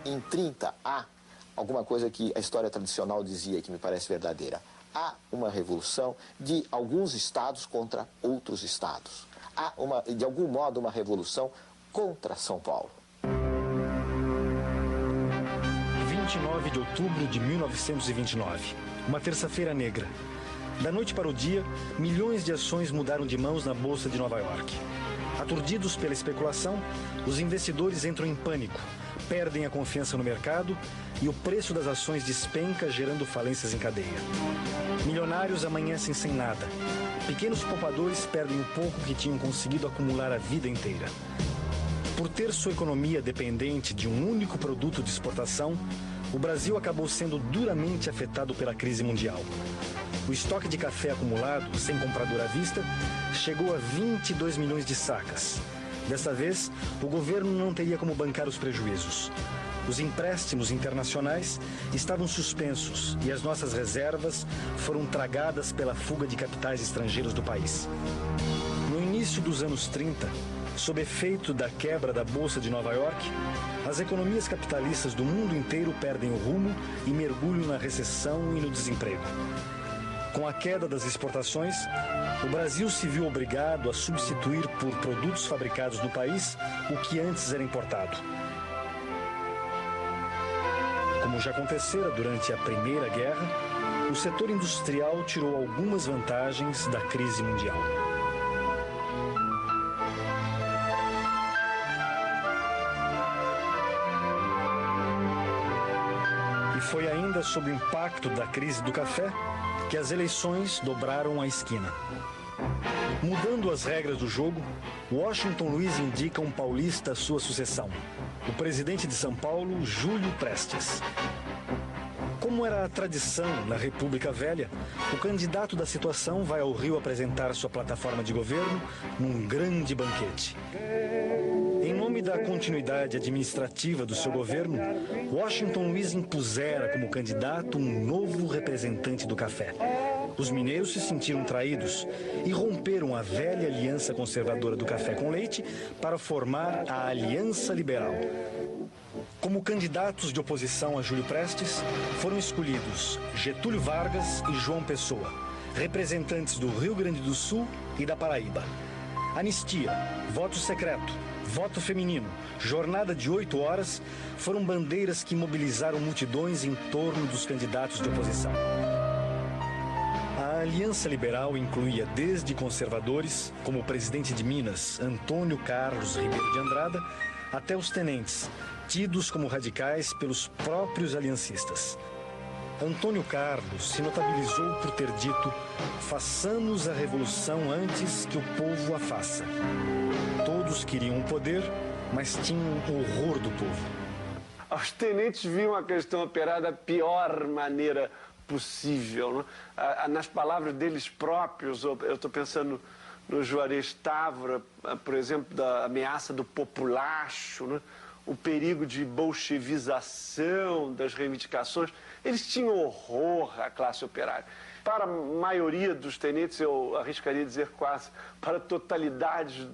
em 30 há alguma coisa que a história tradicional dizia, que me parece verdadeira. Há uma revolução de alguns estados contra outros estados. Há, de algum modo, uma revolução contra São Paulo. 29 de outubro de 1929, uma terça-feira negra. Da noite para o dia, milhões de ações mudaram de mãos na Bolsa de Nova York. Aturdidos pela especulação, os investidores entram em pânico, perdem a confiança no mercado e o preço das ações despenca, gerando falências em cadeia. Milionários amanhecem sem nada. Pequenos poupadores perdem o pouco que tinham conseguido acumular a vida inteira. Por ter sua economia dependente de um único produto de exportação, o Brasil acabou sendo duramente afetado pela crise mundial. O estoque de café acumulado, sem comprador à vista, chegou a 22 milhões de sacas. Dessa vez, o governo não teria como bancar os prejuízos. Os empréstimos internacionais estavam suspensos e as nossas reservas foram tragadas pela fuga de capitais estrangeiros do país. No início dos anos 30, sob efeito da quebra da Bolsa de Nova York, as economias capitalistas do mundo inteiro perdem o rumo e mergulham na recessão e no desemprego. Com a queda das exportações, o Brasil se viu obrigado a substituir por produtos fabricados no país o que antes era importado. Como já acontecera durante a Primeira Guerra, o setor industrial tirou algumas vantagens da crise mundial. E foi ainda sob o impacto da crise do café que as eleições dobraram a esquina. Mudando as regras do jogo, Washington Luiz indica um paulista à sua sucessão, o presidente de São Paulo, Júlio Prestes. Como era a tradição na República Velha, o candidato da situação vai ao Rio apresentar sua plataforma de governo num grande banquete. Em nome da continuidade administrativa do seu governo, Washington Luiz impusera como candidato um novo representante do café. Os mineiros se sentiram traídos e romperam a velha aliança conservadora do café com leite para formar a Aliança Liberal. Como candidatos de oposição a Júlio Prestes, foram escolhidos Getúlio Vargas e João Pessoa, representantes do Rio Grande do Sul e da Paraíba. Anistia, voto secreto, voto feminino, jornada de 8 horas foram bandeiras que mobilizaram multidões em torno dos candidatos de oposição. A Aliança Liberal incluía desde conservadores, como o presidente de Minas, Antônio Carlos Ribeiro de Andrada, até os tenentes, tidos como radicais pelos próprios aliancistas. Antônio Carlos se notabilizou por ter dito: façamos a revolução antes que o povo a faça. Todos queriam o poder, mas tinham horror do povo. Os tenentes viam a questão operar da pior maneira possível, né? Nas palavras deles próprios, eu estou pensando no Juarez Távora, por exemplo, da ameaça do populacho, né? O perigo de bolchevização das reivindicações. Eles tinham horror à classe operária. Para a maioria dos tenentes, eu arriscaria dizer quase, para a totalidade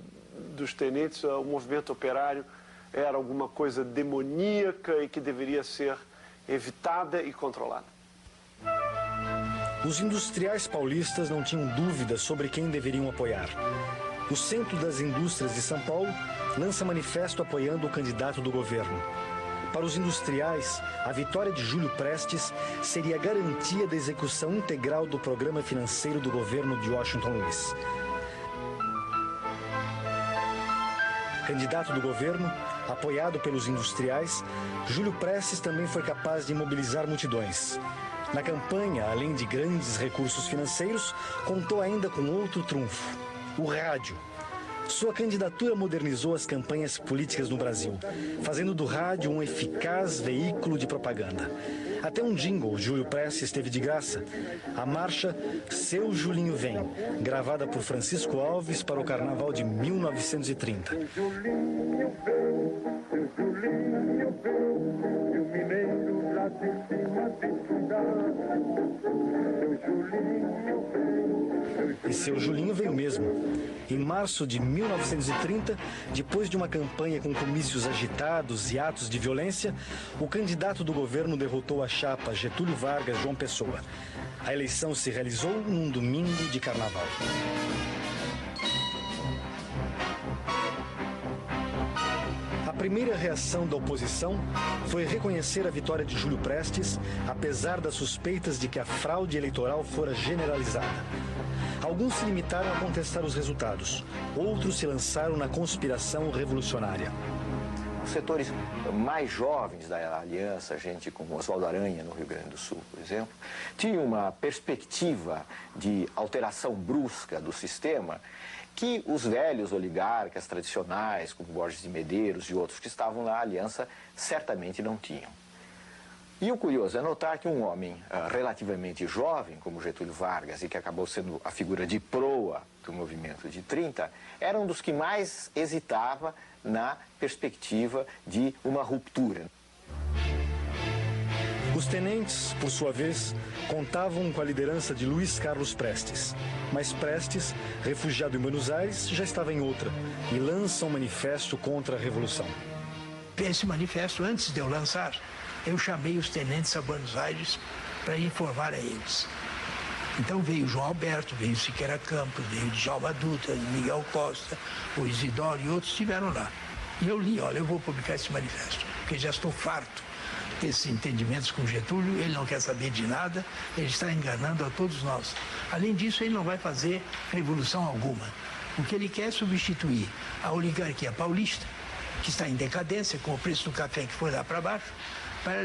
dos tenentes, o movimento operário era alguma coisa demoníaca e que deveria ser evitada e controlada. Os industriais paulistas não tinham dúvida sobre quem deveriam apoiar. O Centro das Indústrias de São Paulo lança manifesto apoiando o candidato do governo. Para os industriais, a vitória de Júlio Prestes seria a garantia da execução integral do programa financeiro do governo de Washington Luiz. Candidato do governo, apoiado pelos industriais, Júlio Prestes também foi capaz de mobilizar multidões. Na campanha, além de grandes recursos financeiros, contou ainda com outro trunfo: o rádio. Sua candidatura modernizou as campanhas políticas no Brasil, fazendo do rádio um eficaz veículo de propaganda. Até um jingle Júlio Prestes teve de graça: a marcha Seu Julinho Vem, gravada por Francisco Alves para o Carnaval de 1930. E seu Julinho veio mesmo. Em março de 1930, depois de uma campanha com comícios agitados e atos de violência, o candidato do governo derrotou a chapa Getúlio Vargas-João Pessoa. A eleição se realizou num domingo de carnaval. A primeira reação da oposição foi reconhecer a vitória de Júlio Prestes, apesar das suspeitas de que a fraude eleitoral fora generalizada. Alguns se limitaram a contestar os resultados, outros se lançaram na conspiração revolucionária. Os setores mais jovens da aliança, gente como Oswaldo Aranha, no Rio Grande do Sul, por exemplo, tinham uma perspectiva de alteração brusca do sistema que os velhos oligarcas tradicionais, como Borges de Medeiros e outros que estavam na aliança, certamente não tinham. E o curioso é notar que um homem relativamente jovem, como Getúlio Vargas, e que acabou sendo a figura de proa do movimento de 30, era um dos que mais hesitava na perspectiva de uma ruptura. Os tenentes, por sua vez, contavam com a liderança de Luiz Carlos Prestes. Mas Prestes, refugiado em Buenos Aires, já estava em outra e lança um manifesto contra a Revolução. Esse manifesto, antes de eu lançar, eu chamei os tenentes a Buenos Aires para informar a eles. Então veio João Alberto, veio Siqueira Campos, veio Djalma Dutra, Miguel Costa, o Isidoro e outros estiveram lá. E eu li, olha, eu vou publicar esse manifesto, porque já estou farto desses entendimentos com Getúlio, ele não quer saber de nada, ele está enganando a todos nós. Além disso, ele não vai fazer revolução alguma. O que ele quer é substituir a oligarquia paulista, que está em decadência, com o preço do café que foi lá para baixo, para